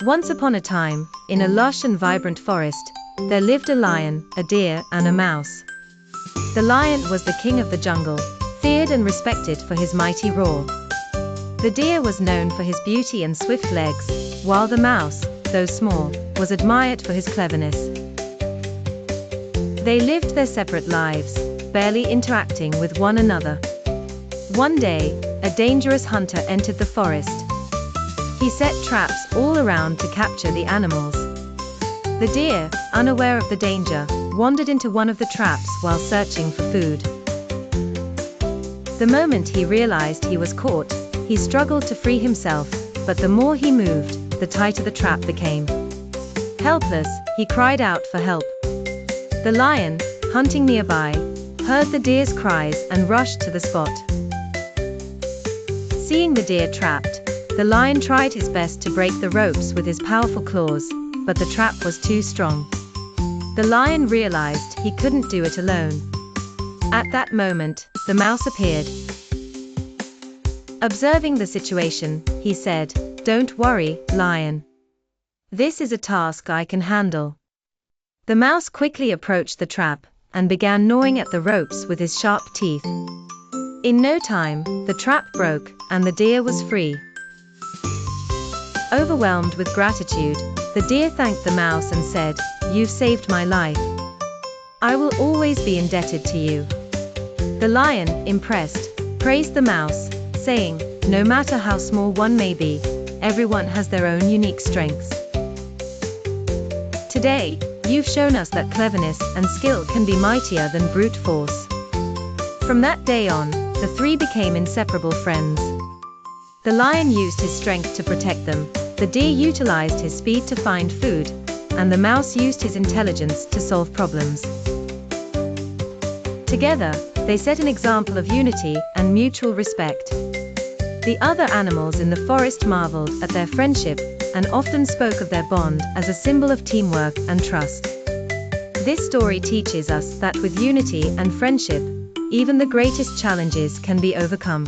Once upon a time, in a lush and vibrant forest, there lived a lion, a deer, and a mouse. The lion was the king of the jungle, feared and respected for his mighty roar. The deer was known for his beauty and swift legs, while the mouse, though small, was admired for his cleverness. They lived their separate lives, barely interacting with one another. One day, a dangerous hunter entered the forest. He set traps all around to capture the animals. The deer, unaware of the danger, wandered into one of the traps while searching for food. The moment he realized he was caught, he struggled to free himself, but the more he moved, the tighter the trap became. Helpless, he cried out for help. The lion, hunting nearby, heard the deer's cries and rushed to the spot. Seeing the deer trapped, the lion tried his best to break the ropes with his powerful claws, but the trap was too strong. The lion realized he couldn't do it alone. At that moment, the mouse appeared. Observing the situation, he said, "Don't worry, lion. This is a task I can handle." The mouse quickly approached the trap, and began gnawing at the ropes with his sharp teeth. In no time, the trap broke, and the deer was free. Overwhelmed with gratitude, the deer thanked the mouse and said, "You've saved my life. I will always be indebted to you." The lion, impressed, praised the mouse, saying, "No matter how small one may be, everyone has their own unique strengths. Today, you've shown us that cleverness and skill can be mightier than brute force." From that day on, the three became inseparable friends. The lion used his strength to protect them, the deer utilized his speed to find food, and the mouse used his intelligence to solve problems. Together, they set an example of unity and mutual respect. The other animals in the forest marveled at their friendship, and often spoke of their bond as a symbol of teamwork and trust. This story teaches us that with unity and friendship, even the greatest challenges can be overcome.